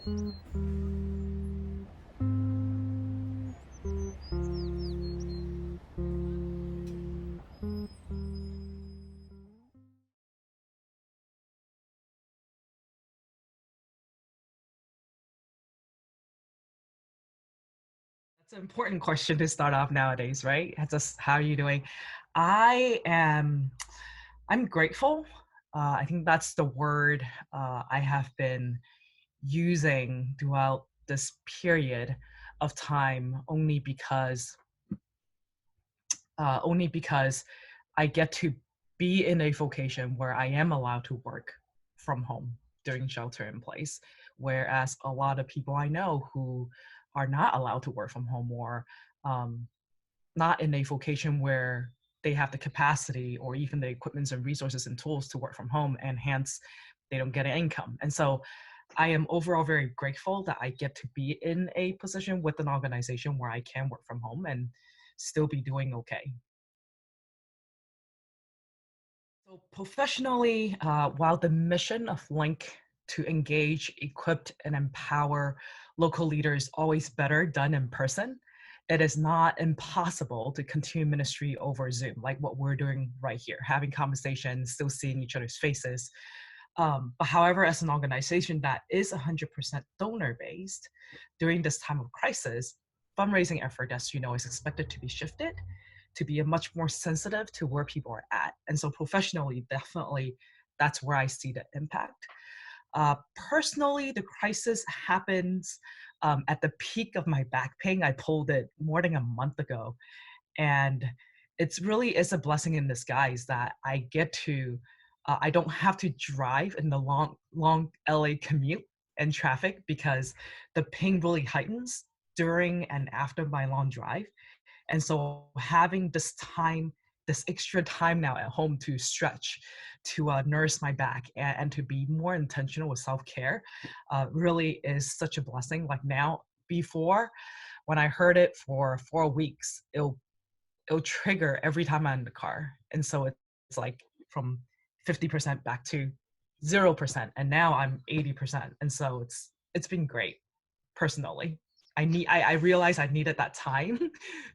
That's an important question to start off nowadays, right? It's just how are you doing? I am I'm grateful. I think that's the word I have been using throughout this period of time only because I get to be in a vocation where I am allowed to work from home during shelter in place, whereas a lot of people I know who are not allowed to work from home or um, not in a vocation where they have the capacity or even the equipments and resources and tools to work from home, and hence they don't get an income. And so I am overall very grateful that I get to be in a position with an organization where I can work from home and still be doing okay. So professionally, while the mission of LINC to engage, equip, and empower local leaders always better done in person, it is not impossible to continue ministry over Zoom, like what we're doing right here, having conversations, still seeing each other's faces. But however, as an organization that is 100% donor based, during this time of crisis, fundraising effort, as you know, is expected to be shifted to be a much more sensitive to where people are at. And so professionally, definitely that's where I see the impact. Personally, the crisis happens at the peak of my back pain. I pulled it more than a month ago. And it's really is a blessing in disguise that I get to, I don't have to drive in the long LA commute and traffic because the pain really heightens during and after my long drive. And so having this time, this extra time now at home to stretch, to nurse my back, and to be more intentional with self-care really is such a blessing. Like now, before, when I heard it for 4 weeks, it'll trigger every time I'm in the car. And so it's like from 50% back to 0%. And now I'm 80%. And so it's been great personally. I realized I needed that time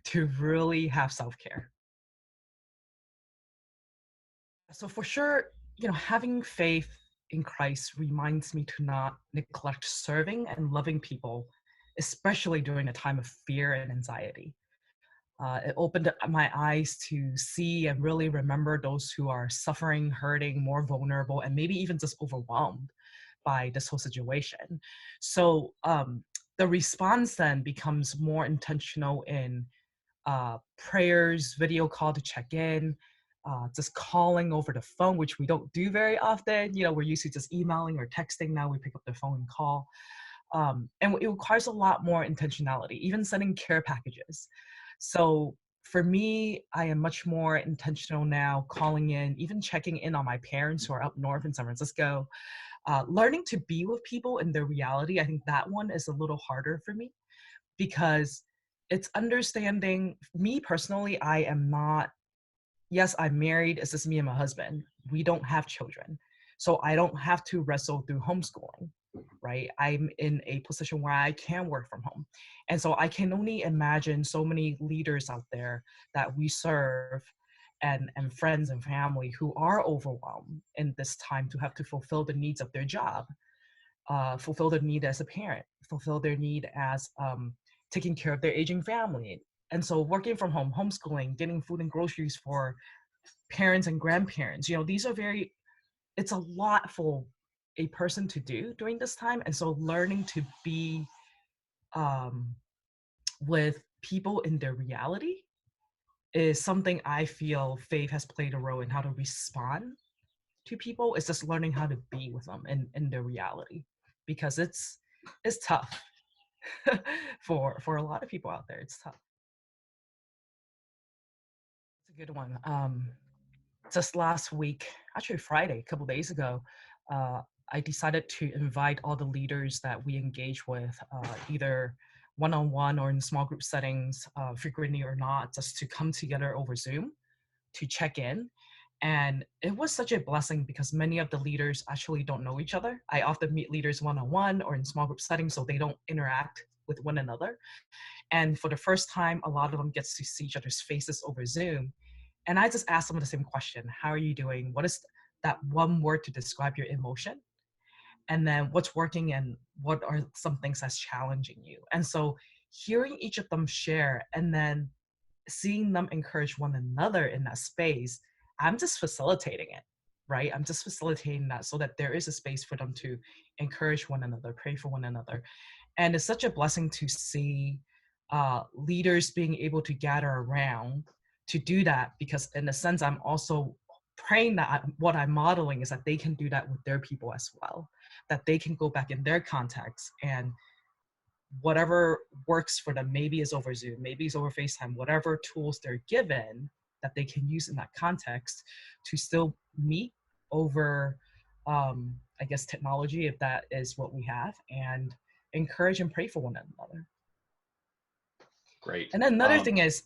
to really have self-care. So for sure, having faith in Christ reminds me to not neglect serving and loving people, especially during a time of fear and anxiety. It opened my eyes to see and really remember those who are suffering, hurting, more vulnerable, and maybe even just overwhelmed by this whole situation. So the response then becomes more intentional in prayers, video call to check in, just calling over the phone, which we don't do very often. We're used to just emailing or texting. Now we pick up the phone and call. And it requires a lot more intentionality, even sending care packages. So for me, I am much more intentional now, calling in, even checking in on my parents who are up north in San Francisco, learning to be with people in their reality. I think that one is a little harder for me because it's understanding me personally. I am not, yes, I'm married. It's just me and my husband. We don't have children. So I don't have to wrestle through homeschooling, right? I'm in a position where I can work from home. And so I can only imagine so many leaders out there that we serve and friends and family who are overwhelmed in this time to have to fulfill the needs of their job, fulfill their need as a parent, fulfill their need as taking care of their aging family. And so working from home, homeschooling, getting food and groceries for parents and grandparents, these are it's a lot for a person to do during this time. And so learning to be um, with people in their reality is something I feel faith has played a role in how to respond to people. It's just learning how to be with them in their reality because it's tough for a lot of people out there. It's tough. It's a good one. Just last week, actually Friday, a couple days ago, uh, I decided to invite all the leaders that we engage with, either one-on-one or in small group settings, frequently or not, just to come together over Zoom to check in And it was such a blessing because many of the leaders actually don't know each other. I often meet leaders one-on-one or in small group settings, so they don't interact with one another. And for the first time, a lot of them gets to see each other's faces over Zoom. And I just asked them the same question: how are you doing? What is that one word to describe your emotion? And then what's working and what are some things that's challenging you? And so hearing each of them share and then seeing them encourage one another in that space, I'm just facilitating it, right? I'm just facilitating that so that there is a space for them to encourage one another, pray for one another. And it's such a blessing to see leaders being able to gather around to do that, because in a sense, I'm also praying that what I'm modeling is that they can do that with their people as well, that they can go back in their context and whatever works for them, maybe is over Zoom, maybe it's over FaceTime, whatever tools they're given that they can use in that context to still meet over, I guess, technology, if that is what we have, and encourage and pray for one another. Great. And then another thing is,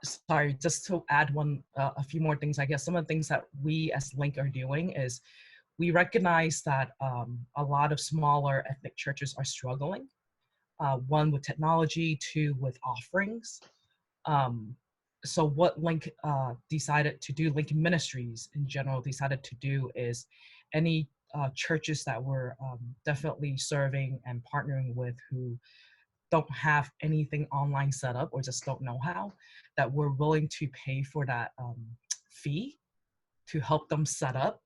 sorry, just to add a few more things, I guess some of the things that we as LINC are doing is we recognize that a lot of smaller ethnic churches are struggling. One with technology, two with offerings. So what LINC decided to do, LINC Ministries in general decided to do is any churches that we're definitely serving and partnering with who don't have anything online set up or just don't know how, that we're willing to pay for that fee to help them set up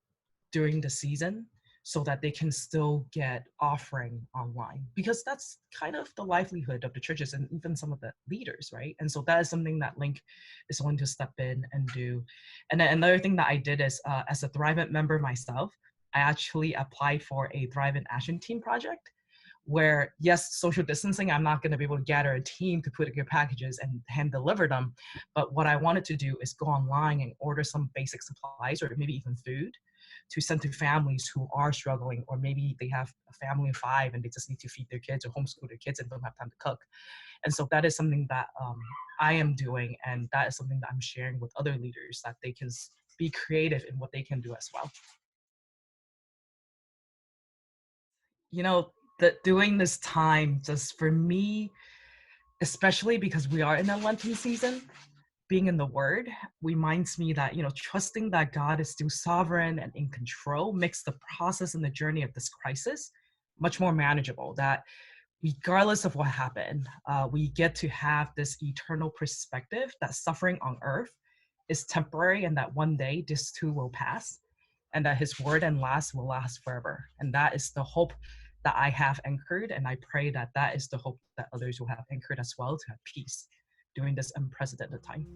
during the season so that they can still get offering online, because that's kind of the livelihood of the churches and even some of the leaders, right? And so that is something that LINC is willing to step in and do. And then another thing that I did is, as a Thrive member myself, I actually applied for a Thrive in Action Team project where, yes, social distancing, I'm not going to be able to gather a team to put your packages and hand deliver them. But what I wanted to do is go online and order some basic supplies or maybe even food to send to families who are struggling, or maybe they have a family of 5 and they just need to feed their kids or homeschool their kids and don't have time to cook. And so that is something that I am doing, and that is something that I'm sharing with other leaders, that they can be creative in what they can do as well. You know, that during this time, just for me, especially because we are in a Lenten season, being in the Word reminds me that, trusting that God is still sovereign and in control makes the process and the journey of this crisis much more manageable. That regardless of what happened, we get to have this eternal perspective that suffering on earth is temporary and that one day this too will pass, and that His word and last will last forever. And that is the hope that I have anchored, and I pray that that is the hope that others will have anchored as well, to have peace during this unprecedented time.